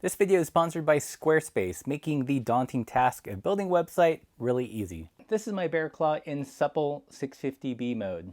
This video is sponsored by Squarespace, making the daunting task of building a website really easy. This is my Bear Claw in supple 650B mode.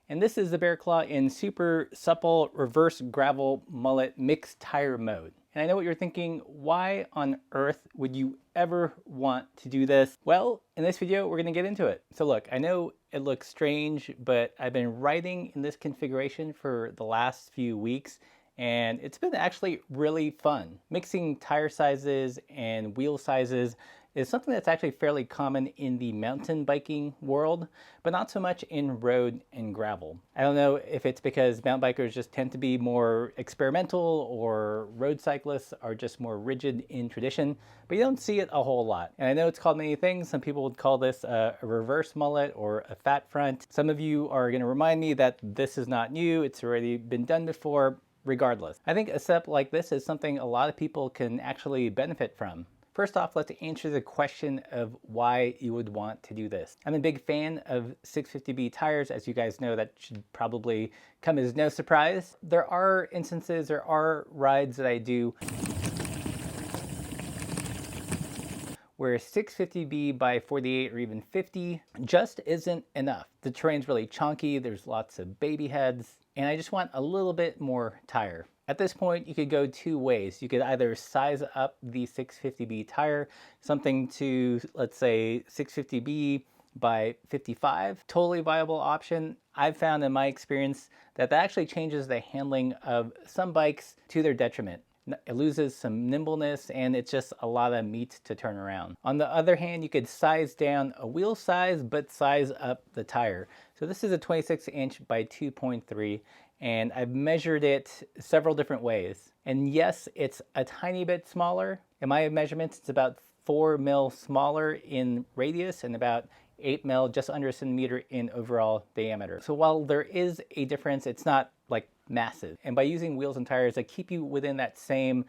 And this is the Bear Claw in super supple reverse gravel mullet mixed tire mode. And I know what you're thinking, why on earth would you ever want to do this? Well, in this video, we're gonna get into it. So look, I know it looks strange, but I've been writing in this configuration for the last few weeks, and it's been actually really fun. Mixing tire sizes and wheel sizes is something that's actually fairly common in the mountain biking world, but not so much in road and gravel. I don't know if it's because mountain bikers just tend to be more experimental or road cyclists are just more rigid in tradition, but you don't see it a whole lot. And I know it's called many things. Some people would call this a reverse mullet or a fat front. Some of you are gonna remind me that this is not new, it's already been done before. Regardless, I think a setup like this is something a lot of people can actually benefit from. First off, let's answer the question of why you would want to do this. I'm a big fan of 650B tires. As you guys know, that should probably come as no surprise. There are instances, there are rides that I do where 650B by 48 or even 50 just isn't enough. The terrain's really chunky, there's lots of baby heads, and I just want a little bit more tire. At this point, you could go two ways. You could either size up the 650B tire, something to, let's say, 650B by 55, totally viable option. I've found in my experience that that actually changes the handling of some bikes to their detriment. It loses some nimbleness and it's just a lot of meat to turn around. On the other hand, you could size down a wheel size but size up the tire. So this is a 26-inch by 2.3 and I've measured it several different ways. And yes, it's a tiny bit smaller. In my measurements, it's about 4 mil smaller in radius and about 8 mil, just under a centimeter in overall diameter. So while there is a difference, it's not like massive. And by using wheels and tires that keep you within that same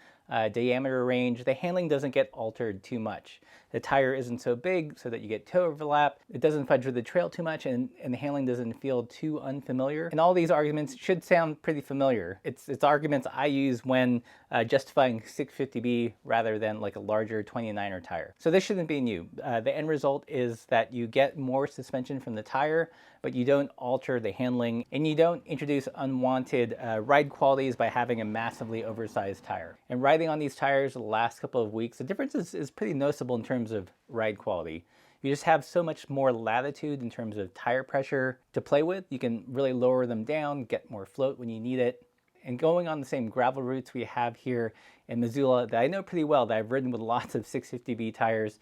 diameter range, the handling doesn't get altered too much. The tire isn't so big so that you get toe overlap. It doesn't fudge with the trail too much and the handling doesn't feel too unfamiliar. And all these arguments should sound pretty familiar. It's arguments I use when justifying 650B rather than like a larger 29er tire. So this shouldn't be new. The end result is that you get more suspension from the tire, but you don't alter the handling and you don't introduce unwanted ride qualities by having a massively oversized tire. And riding on these tires the last couple of weeks, the difference is pretty noticeable in terms of ride quality. You just have so much more latitude in terms of tire pressure to play with. You can really lower them down, get more float when you need it. And going on the same gravel routes we have here in Missoula that I know pretty well, that I've ridden with lots of 650B tires,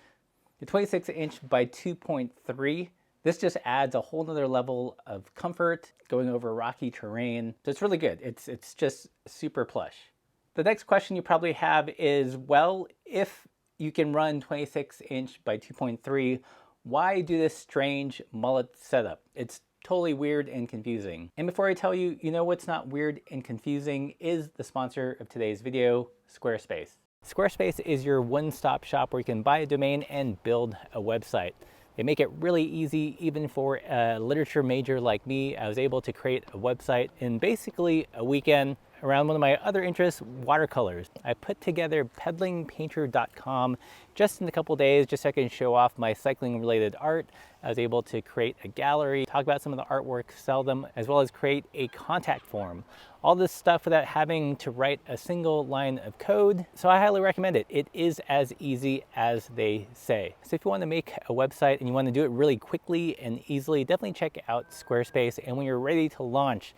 the 26-inch by 2.3, this just adds a whole nother level of comfort going over rocky terrain. So it's really good. It's just super plush. The next question you probably have is, well, if you can run 26-inch by 2.3, why do this strange mullet setup? It's totally weird and confusing. And before I tell you, you know what's not weird and confusing is the sponsor of today's video, Squarespace. Squarespace is your one-stop shop where you can buy a domain and build a website. They make it really easy, even for a literature major like me. I was able to create a website in basically a weekend around one of my other interests, watercolors. I put together peddlingpainter.com just in a couple days, just so I can show off my cycling related art. I was able to create a gallery, talk about some of the artwork, sell them, as well as create a contact form. All this stuff without having to write a single line of code. So I highly recommend it. It is as easy as they say. So if you want to make a website and you want to do it really quickly and easily, definitely check out Squarespace. And when you're ready to launch,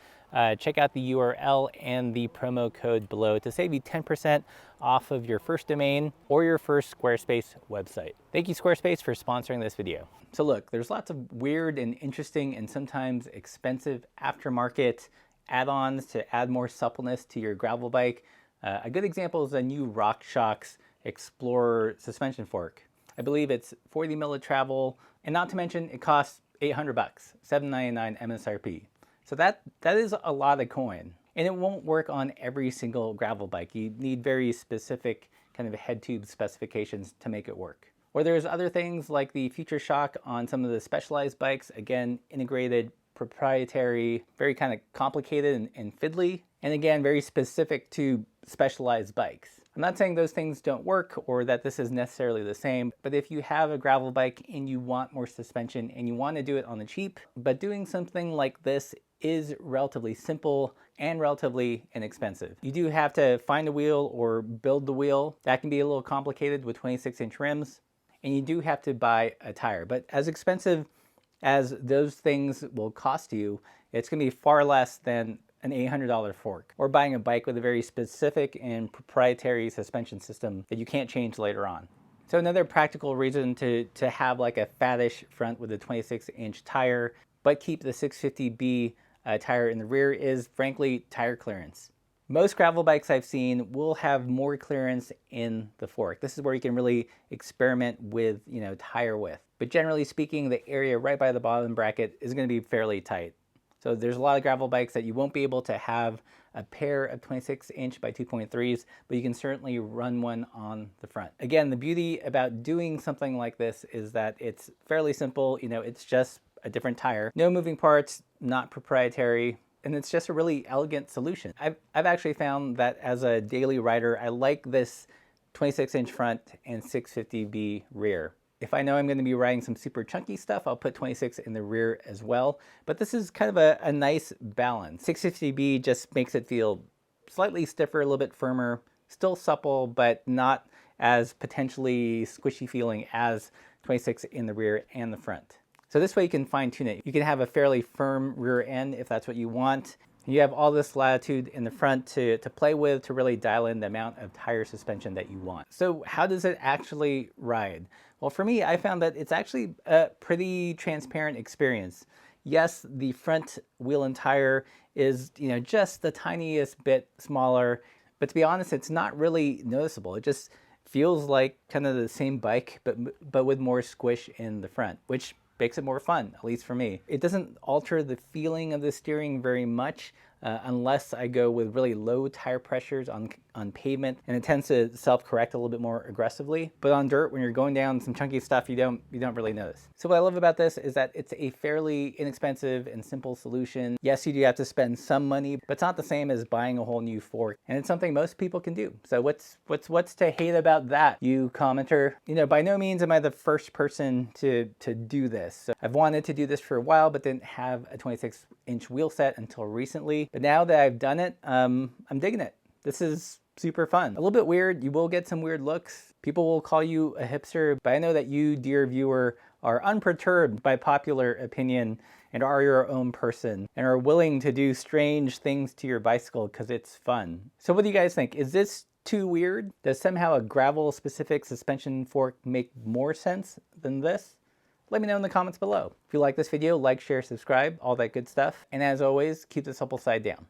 check out the URL and the promo code below to save you 10% off of your first domain or your first Squarespace website. Thank you, Squarespace, for sponsoring this video. So look, there's lots of weird and interesting and sometimes expensive aftermarket add-ons to add more suppleness to your gravel bike. A good example is the new RockShox Explorer suspension fork. I believe it's 40 mil travel, and not to mention it costs $800, $799 MSRP. So that is a lot of coin, and it won't work on every single gravel bike. You need very specific kind of head tube specifications to make it work. Or there's other things like the Future Shock on some of the Specialized bikes, again, integrated, proprietary, very kind of complicated and fiddly, and again, very specific to Specialized bikes. I'm not saying those things don't work or that this is necessarily the same, but if you have a gravel bike and you want more suspension and you want to do it on the cheap, but doing something like this is relatively simple and relatively inexpensive. You do have to find a wheel or build the wheel. That can be a little complicated with 26-inch rims, and you do have to buy a tire. But as expensive as those things will cost you, it's going to be far less than an $800 fork, or buying a bike with a very specific and proprietary suspension system that you can't change later on. So another practical reason to have like a fattish front with a 26-inch tire, but keep the 650B tire in the rear is frankly tire clearance. Most gravel bikes I've seen will have more clearance in the fork. This is where you can really experiment with, tire width. But generally speaking, the area right by the bottom bracket is going to be fairly tight. So there's a lot of gravel bikes that you won't be able to have a pair of 26-inch by 2.3s, but you can certainly run one on the front. Again, the beauty about doing something like this is that it's fairly simple. It's just a different tire. No moving parts, not proprietary, and it's just a really elegant solution. I've actually found that as a daily rider, I like this 26-inch front and 650B rear. If I know I'm going to be riding some super chunky stuff, I'll put 26 in the rear as well. But this is kind of a nice balance. 650B just makes it feel slightly stiffer, a little bit firmer, still supple, but not as potentially squishy feeling as 26 in the rear and the front. So this way you can fine tune it. You can have a fairly firm rear end if that's what you want. You have all this latitude in the front to play with to really dial in the amount of tire suspension that you want. So how does it actually ride? Well, for me, I found that it's actually a pretty transparent experience. Yes, the front wheel and tire is, just the tiniest bit smaller, but to be honest, it's not really noticeable. It just feels like kind of the same bike, but with more squish in the front, which makes it more fun, at least for me. It doesn't alter the feeling of the steering very much unless I go with really low tire pressures on pavement, and it tends to self-correct a little bit more aggressively. But on dirt, when you're going down some chunky stuff, you don't really notice. So what I love about this is that it's a fairly inexpensive and simple solution. Yes, you do have to spend some money, but it's not the same as buying a whole new fork, and it's something most people can do. So what's to hate about that, you commenter? By no means am I the first person to do this. So I've wanted to do this for a while, but didn't have a 26-inch wheel set until recently. But now that I've done it, I'm digging it. This is super fun. A little bit weird. You will get some weird looks. People will call you a hipster, but I know that you, dear viewer, are unperturbed by popular opinion and are your own person and are willing to do strange things to your bicycle because it's fun. So what do you guys think? Is this too weird? Does somehow a gravel specific suspension fork make more sense than this? Let me know in the comments below. If you like this video, like, share, subscribe, all that good stuff. And as always, keep the supple side down.